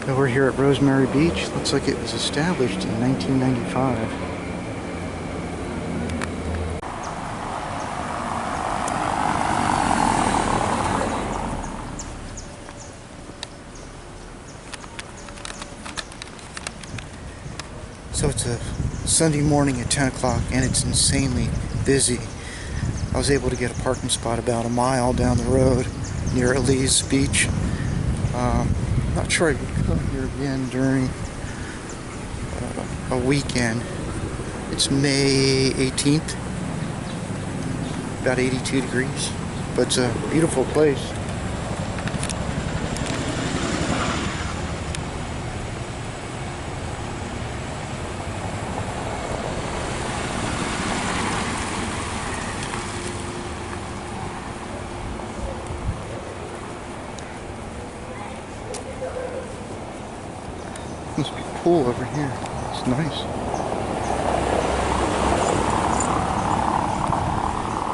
Now we're here at Rosemary Beach. Looks like it was established in 1995. So it's a Sunday morning at 10 o'clock and it's insanely busy. I was able to get a parking spot about a mile down the road near Elise Beach. Not sure I could come here again during a weekend. It's May 18th, about 82 degrees, but it's a beautiful place. Must be a pool over here. It's nice.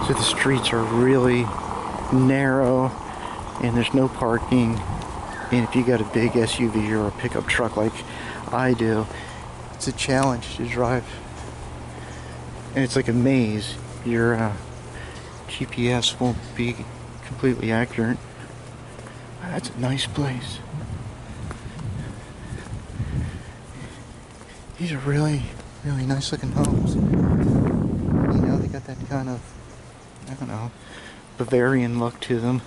So the streets are really narrow and there's no parking. And if you got a big SUV or a pickup truck like I do, it's a challenge to drive. And it's like a maze. Your GPS won't be completely accurate. That's a nice place. These are really, really nice looking homes. You know, they got that kind of, I don't know, Bavarian look to them.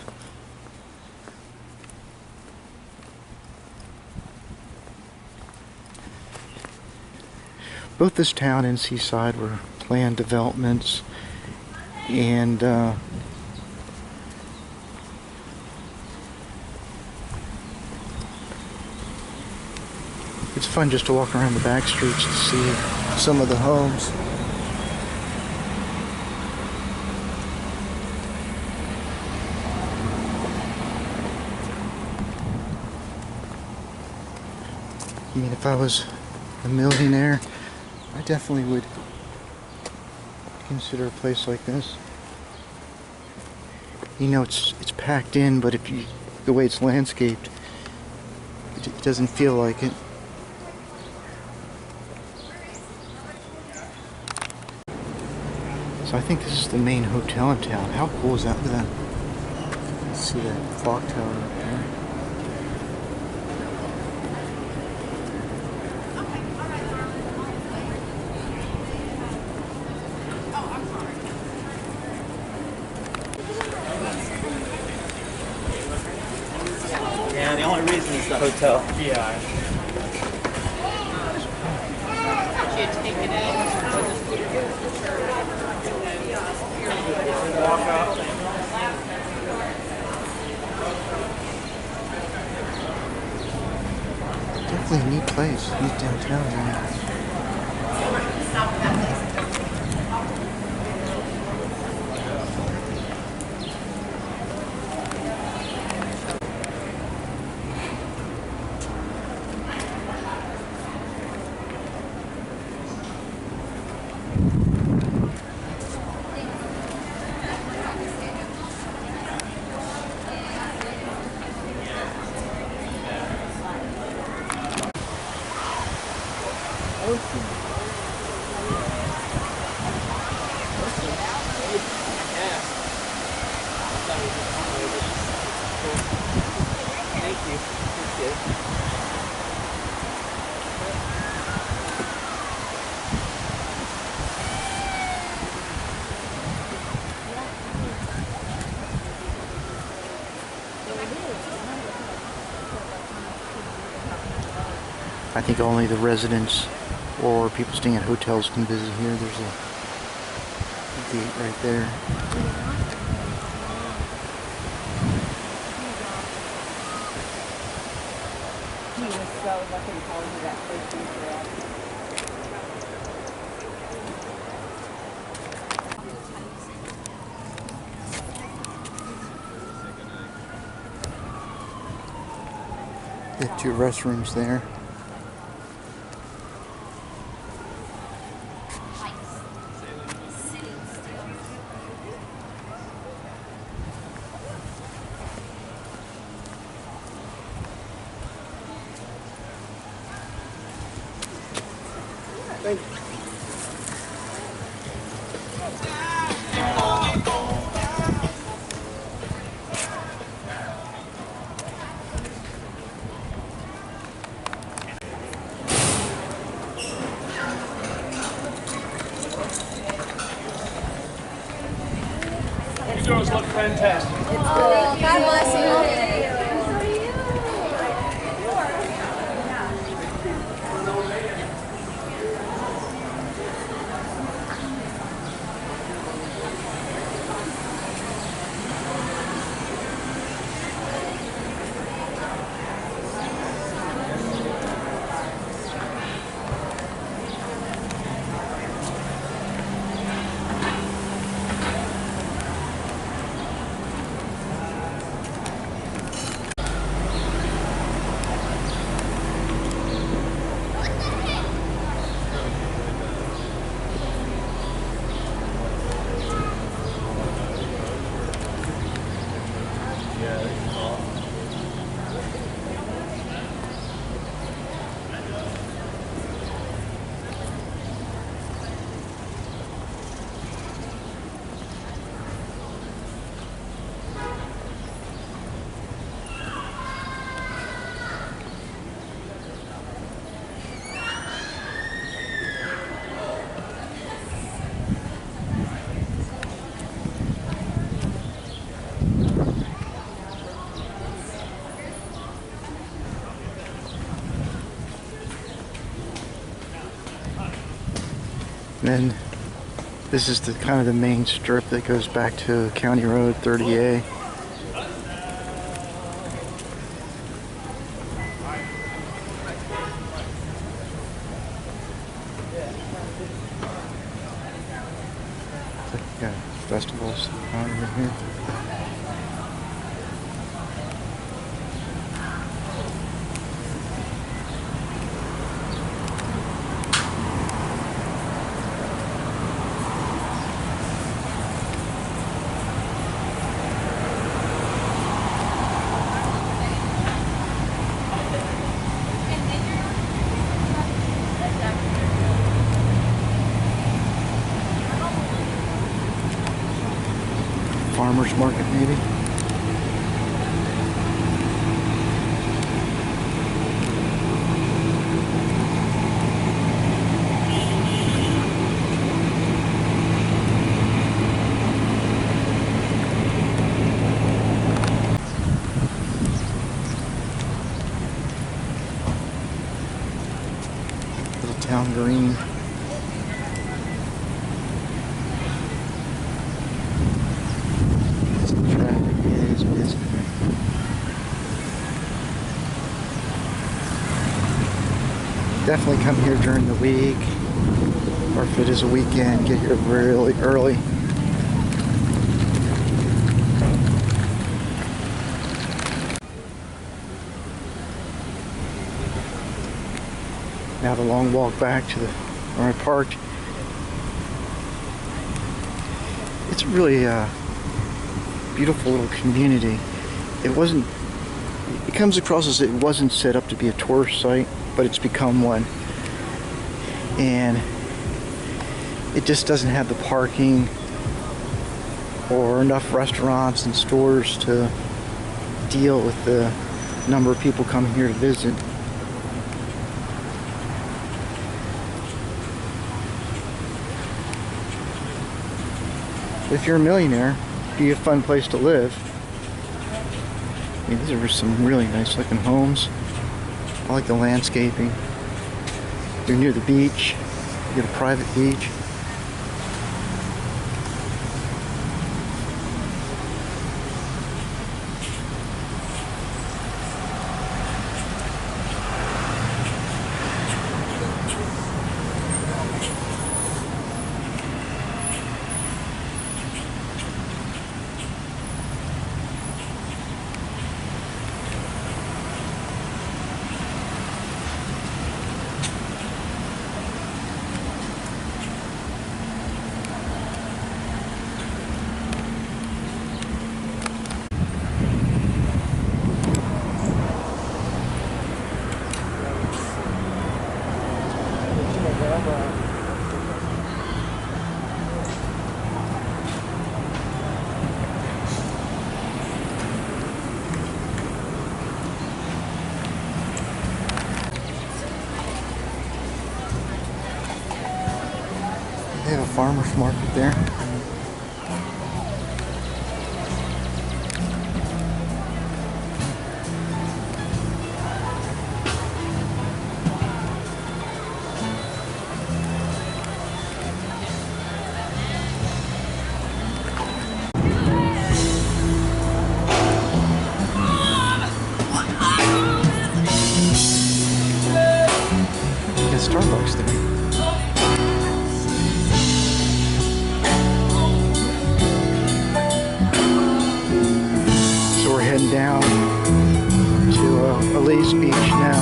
Both this town and Seaside were planned developments, and it's fun just to walk around the back streets to see some of the homes. I mean, if I was a millionaire, I definitely would consider a place like this. You know, it's packed in, but if you, the way it's landscaped, it doesn't feel like it. So I think this is the main hotel in town. How cool is that? Look at that. Let's see that clock tower up there. Yeah, the only reason is the hotel. Yeah. Definitely a neat place, neat downtown area. I think only the residents or people staying at hotels can visit here. There's a gate right there. They have two restrooms there. Thank you. You girls look fantastic. God bless you. And then this is the kind of the main strip that goes back to County Road 30A. Yeah, festivals on in here. Farmers market, maybe. Little town green. Definitely come here during the week, or if it is a weekend, get here really early. Now the long walk back to where I parked. It's really a beautiful little community. It comes across as it wasn't set up to be a tourist site, but it's become one. And it just doesn't have the parking or enough restaurants and stores to deal with the number of people coming here to visit. If you're a millionaire, it'd be a fun place to live. I mean, these are some really nice looking homes. I like the landscaping. You're near the beach. You get a private beach. They have a farmer's market there. There's Starbucks there. Heading down to Natchez Beach now.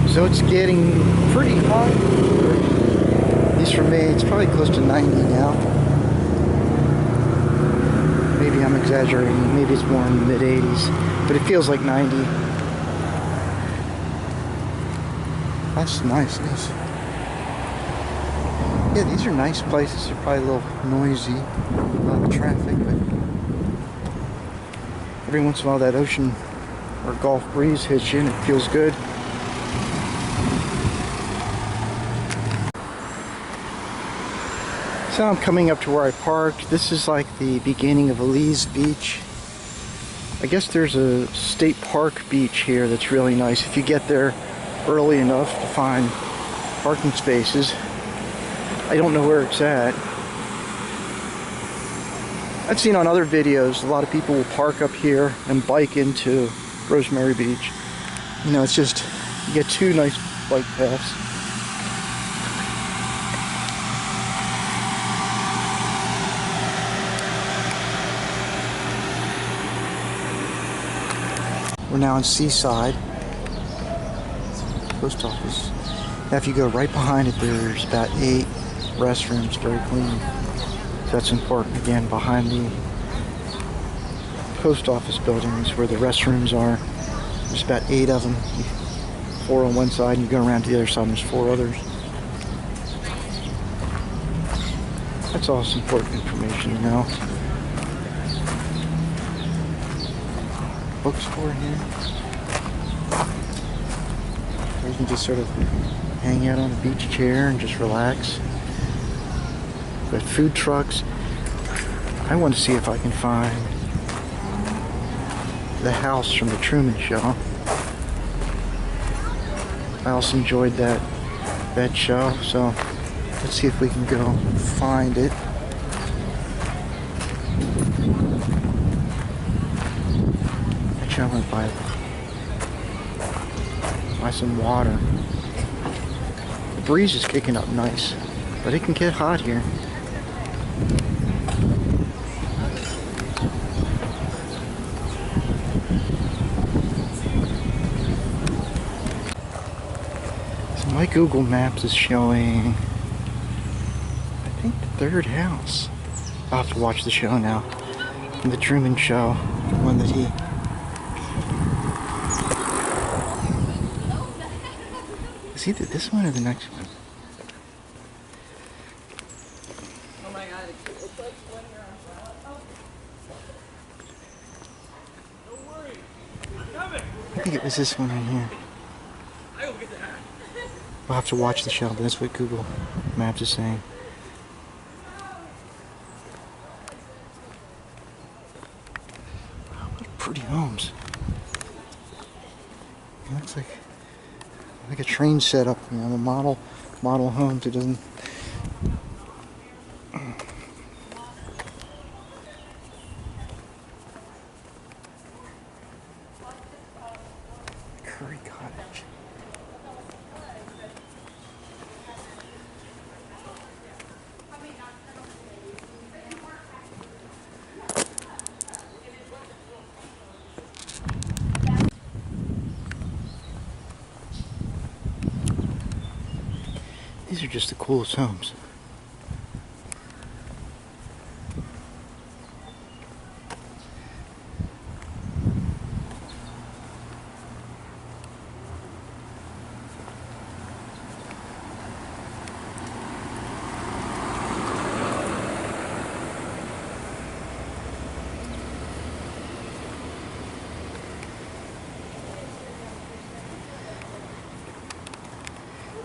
So it's getting pretty hot, at least for me. It's probably close to 90 now. Maybe I'm exaggerating, maybe it's more in the mid 80s, but it feels like 90. That's nice. Yeah, these are nice places. They're probably a little noisy, a lot of traffic, but every once in a while that ocean or Gulf breeze hits you and it feels good. So I'm coming up to where I parked. This is like the beginning of Natchez Beach. I guess there's a state park beach here that's really nice if you get there early enough to find parking spaces. I don't know where it's at. I've seen on other videos a lot of people will park up here and bike into Rosemary Beach. You know, it's just, you get two nice bike paths. We're now in Seaside, post office. Now if you go right behind it, there's about 8 restrooms, very clean. So that's important. Again, behind the post office buildings where the restrooms are, there's about 8 of them. 4 on one side, and you go around to the other side and there's 4 others. That's also important information to know. Bookstore here. Where you can just sort of hang out on a beach chair and just relax. But food trucks. I want to see if I can find the house from the Truman Show. I also enjoyed that show, so let's see if we can go find it. Actually, I'm gonna buy some water. The breeze is kicking up nice, but it can get hot here. So my Google Maps is showing, I think, the 3rd house. I'll have to watch the show now. The Truman Show, the one that he... It's either this one or the next one. Oh my god, it's like when you're on. Don't worry. Coming. I think it was this one right here. I will get that. We'll have to watch the show, but that's what Google Maps is saying. Wow, what pretty homes. It looks like a train setup, you know, the model homes. It doesn't. Curry Cottage. just the coolest homes.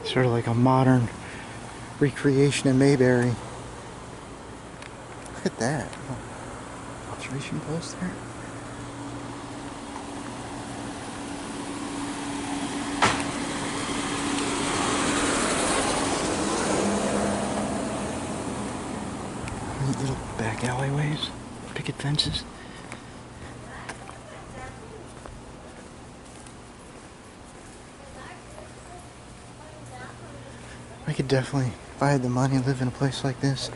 Sort of like a modern recreation of Mayberry. Look at that. Oh, observation post there. Neat little back alleyways, picket fences. I could definitely, if I had the money, live in a place like this.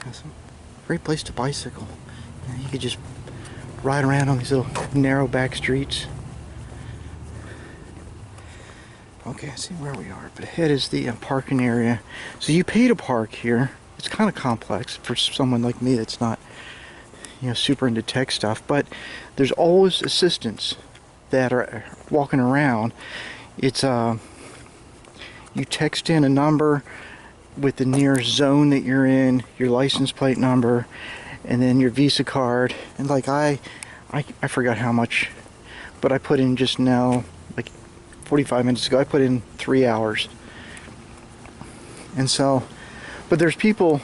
Awesome. Great place to bicycle. You could just ride around on these little narrow back streets. Okay, I see where we are, but ahead is the parking area. So you pay to park here. It's kind of complex for someone like me that's not, super into tech stuff, but there's always assistants that are walking around. It's you text in a number with the nearest zone that you're in, your license plate number, and then your Visa card. And like I forgot how much, but I put in just now, like 45 minutes ago, I put in 3 hours. And so, but there's people,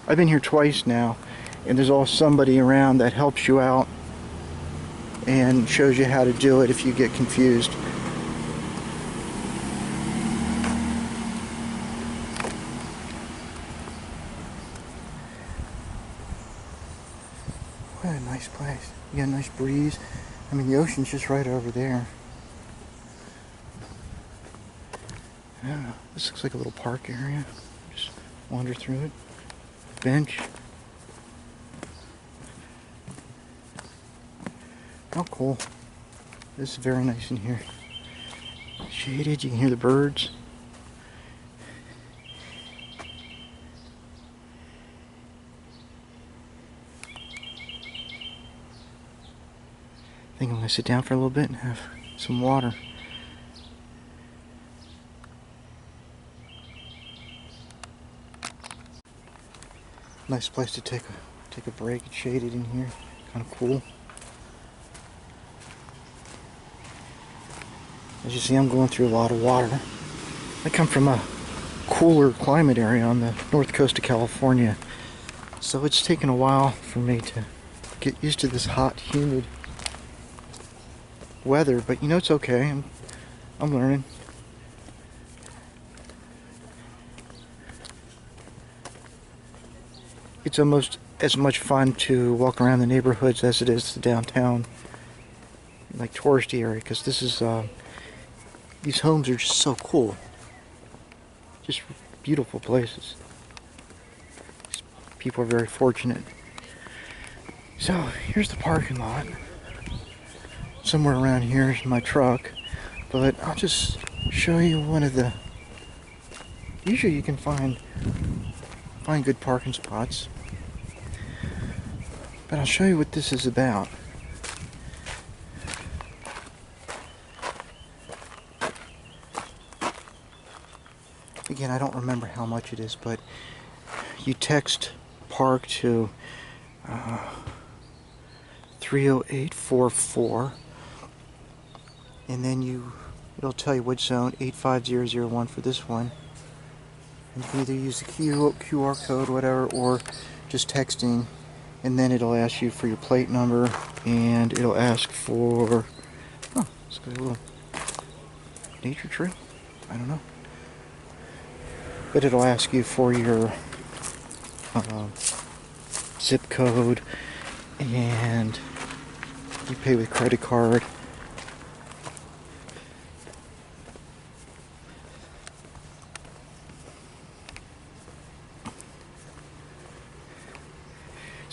I've been here twice now, and there's always somebody around that helps you out and shows you how to do it if you get confused. What a nice place. You got a nice breeze. I mean, the ocean's just right over there. I don't know. This looks like a little park area. Just wander through it. Bench. Oh, cool. This is very nice in here. Shaded, you can hear the birds. I think I'm going to sit down for a little bit and have some water. Nice place to take a break. It's shaded in here. Kind of cool. As you see, I'm going through a lot of water. I come from a cooler climate area on the north coast of California, so it's taken a while for me to get used to this hot, humid weather, but it's okay. I'm learning. It's almost as much fun to walk around the neighborhoods as it is the downtown, like touristy area, because this is these homes are just so cool. Just beautiful places. People are very fortunate. So here's the parking lot. Somewhere around here is my truck, but I'll just show you one of the. Usually you can find good parking spots, but I'll show you what this is about. Again, I don't remember how much it is, but you text park to 30844, and then it'll tell you which zone, 85001 for this one. And you can either use the QR code, whatever, or just texting, and then it'll ask you for your plate number, and it'll ask for, let's go to a little nature trail, I don't know. But it'll ask you for your zip code, and you pay with credit card.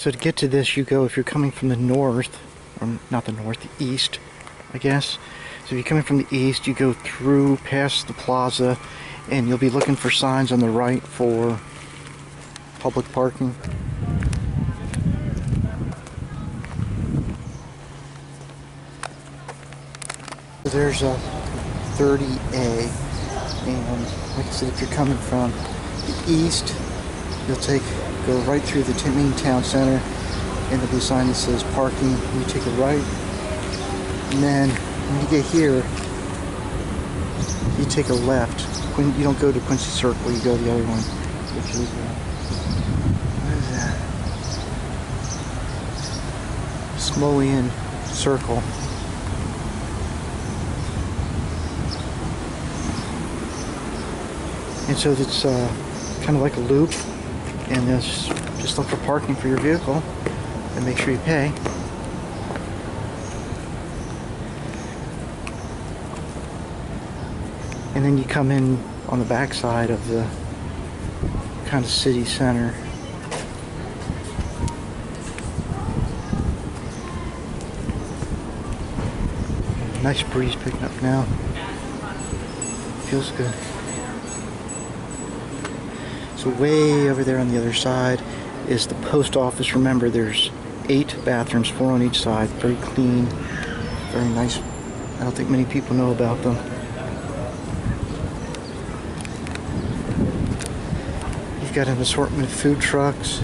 So to get to this, you go, if you're coming from the north, or not the north, the east, I guess. So if you're coming from the east, you go through past the plaza, and you'll be looking for signs on the right for public parking. So there's a 30A, and like I said, if you're coming from the east, you'll go right through the main town center, and there'll be a sign that says parking. You take a right, and then when you get here, you take a left. When you don't go to Quincy Circle, you go the other one, which is what is that? Smolian Circle. And so it's kind of like a loop, and just look for parking for your vehicle and make sure you pay. And then you come in on the back side of the kind of city center. Nice breeze picking up now. Feels good. So way over there on the other side is the post office. Remember, there's 8 bathrooms, 4 on each side. Very clean, very nice. I don't think many people know about them. You've got an assortment of food trucks.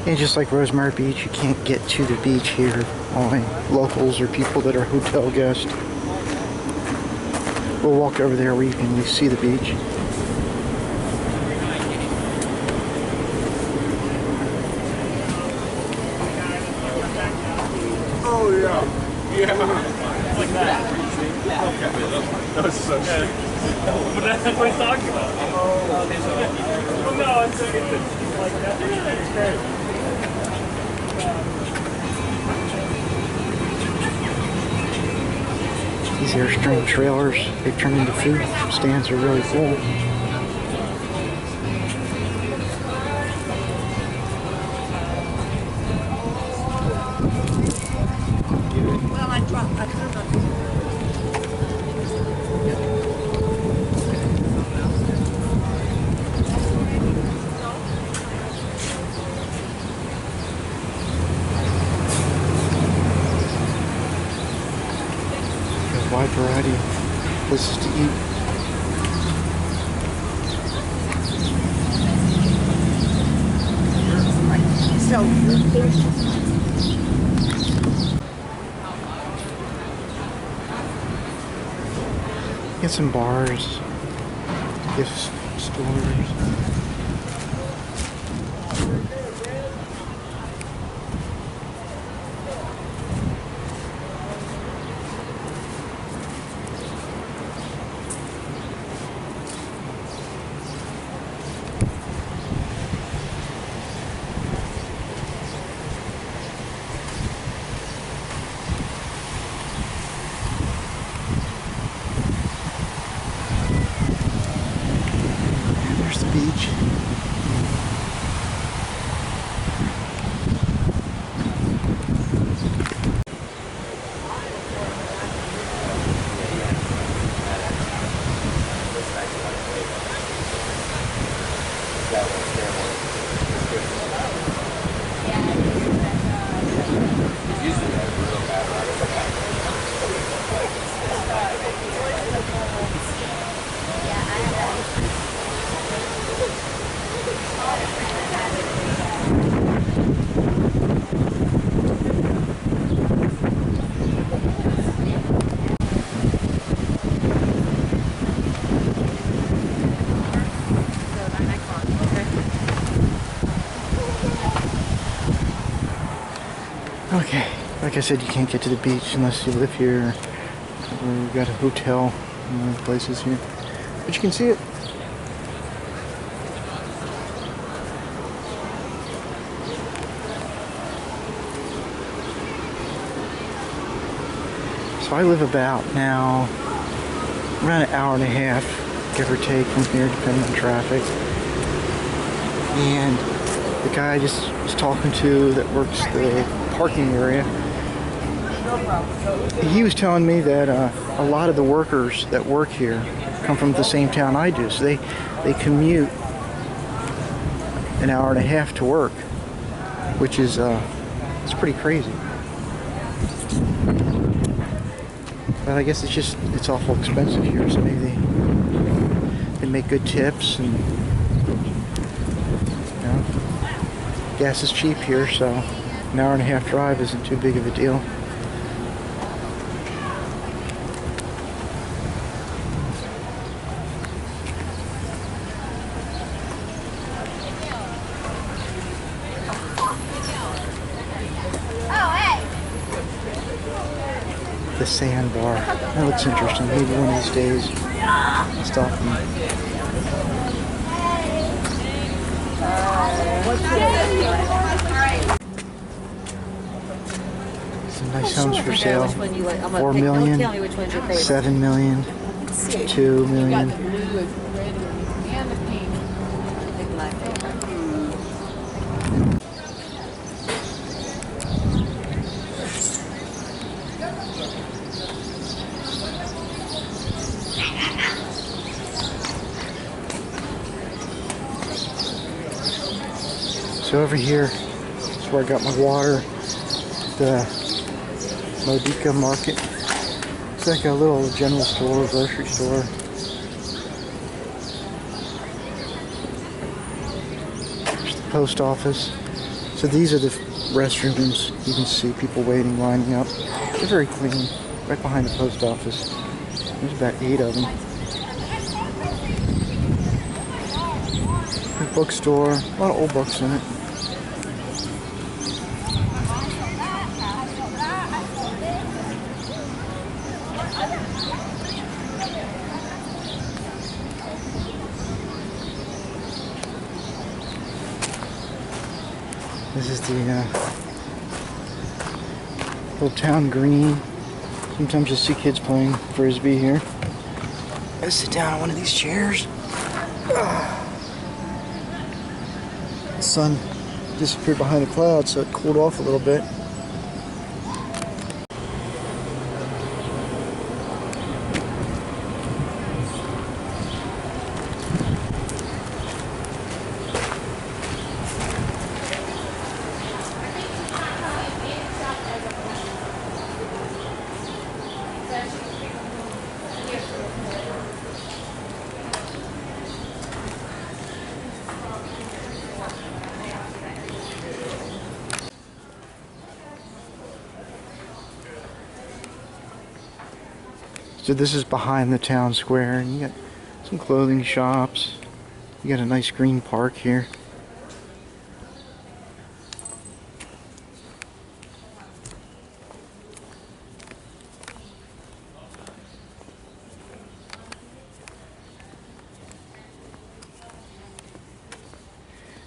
And just like Rosemary Beach, you can't get to the beach here. Only locals or people that are hotel guests. We'll walk over there where you can at least see the beach. Oh yeah, yeah. Like that. Okay. That was so good. But that's what he's talking about. Oh no, it's like that. It's great. These Airstream trailers, they've turned into food stands, are really cool. Wide variety of places to eat. So, Get some bars, gift stores. Beach. Okay, like I said, you can't get to the beach unless you live here, or you've got a hotel in one of the places here. but you can see it. So I live about now around an hour and a half, give or take, from here, depending on traffic. And the guy I just was talking to that works the parking area, he was telling me that a lot of the workers that work here come from the same town I do. So they commute an hour and a half to work, which is it's pretty crazy. But I guess it's awful expensive here, so maybe they make good tips, and you know, gas is cheap here, so an hour and a half drive isn't too big of a deal. The sandbar. That looks interesting. Maybe one of these days I'll stop and... Some nice homes for sale. 4 million, 7 million, 2 million. So over here is where I got my water, the Modica Market. It's like a little general store, grocery store. There's the post office. So these are the restrooms. You can see people waiting, lining up. They're very clean, right behind the post office. There's about 8 of them. A bookstore, a lot of old books in it. This is the little town green. Sometimes you'll see kids playing frisbee here. Let's sit down on one of these chairs. The sun disappeared behind the clouds, so it cooled off a little bit. So this is behind the town square, and you got some clothing shops. You got a nice green park here.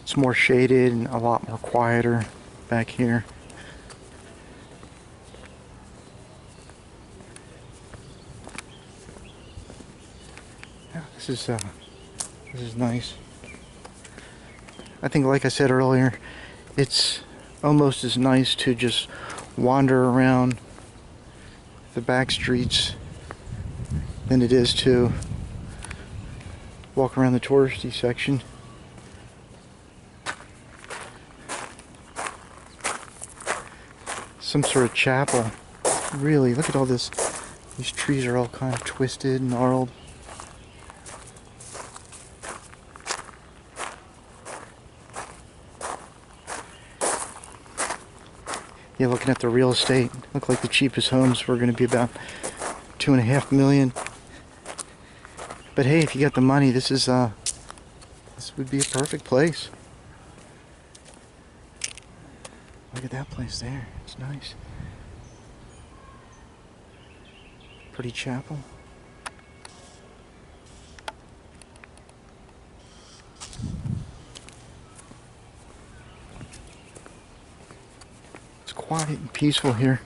It's more shaded and a lot more quieter back here. This is nice. I think, like I said earlier, it's almost as nice to just wander around the back streets than it is to walk around the touristy section. Some sort of chapel. Really, look at all this. These trees are all kind of twisted and gnarled. Yeah, looking at the real estate, look like the cheapest homes were going to be about $2.5 million. But hey, if you got the money, this would be a perfect place. Look at that place there. It's nice. Pretty chapel. quiet and peaceful here.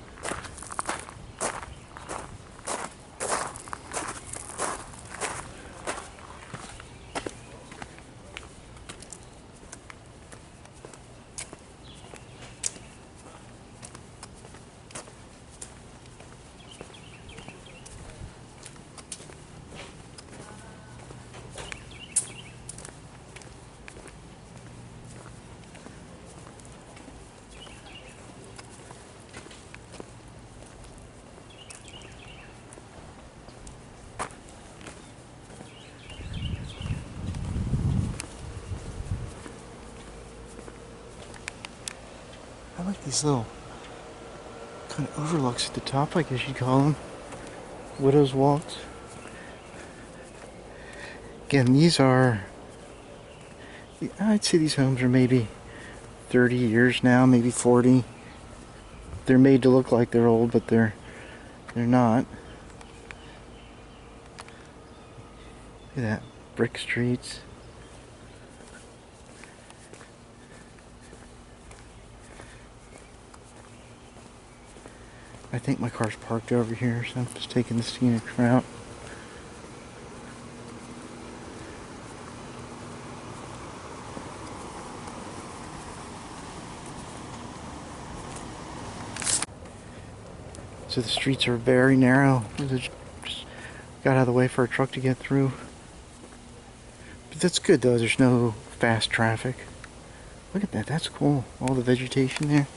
I like these little kind of overlooks at the top, I guess you'd call them. Widow's Walks. Again, these are, I'd say these homes are maybe 30 years now, maybe 40. They're made to look like they're old, but they're not. Look at that, brick streets. I think my car's parked over here, so I'm just taking the scenic route. So the streets are very narrow. Just got out of the way for a truck to get through. But that's good though, there's no fast traffic. Look at that, that's cool. All the vegetation there.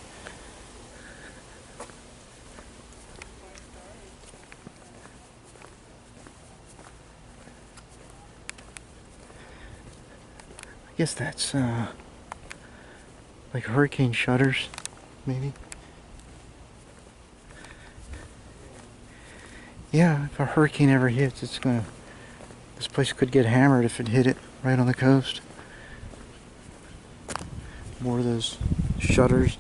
I guess that's like hurricane shutters, maybe. Yeah, if a hurricane ever hits, this place could get hammered if it hit it right on the coast. More of those shutters.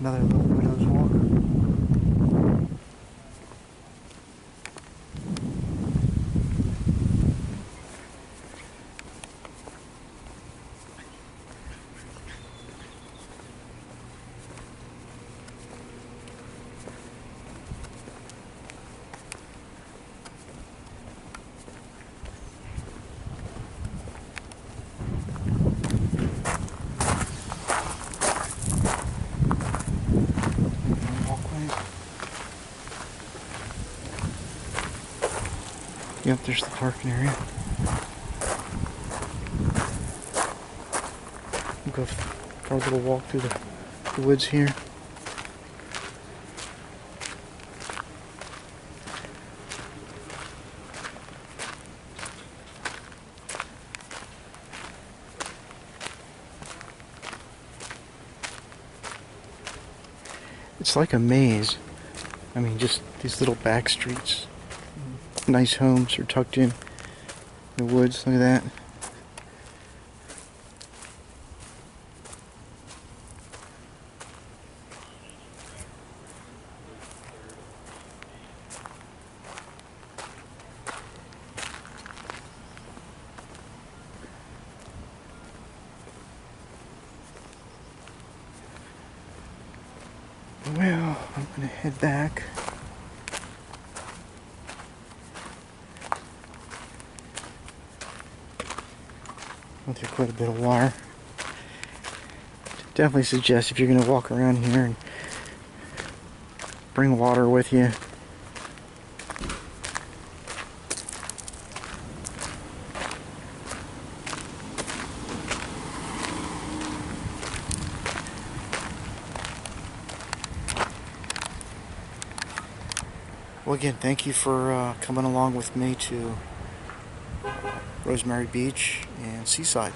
Another little widow's walk. Yep, there's the parking area. We'll go for our little walk through the woods here. It's like a maze. I mean, just these little back streets. Nice homes are tucked in the woods. Look at that. Well, I'm gonna head back. Went through quite a bit of water. Definitely suggest if you're gonna walk around here and bring water with you. Well, again, thank you for coming along with me to Rosemary Beach and Seaside.